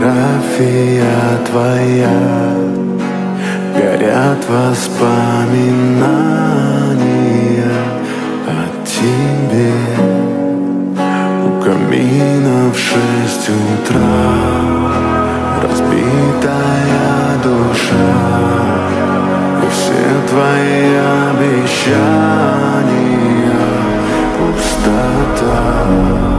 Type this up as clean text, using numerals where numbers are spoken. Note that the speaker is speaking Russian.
фотография твоя, горят воспоминания о тебе. У камина в 6 утра разбитая душа, и все твои обещания пустота.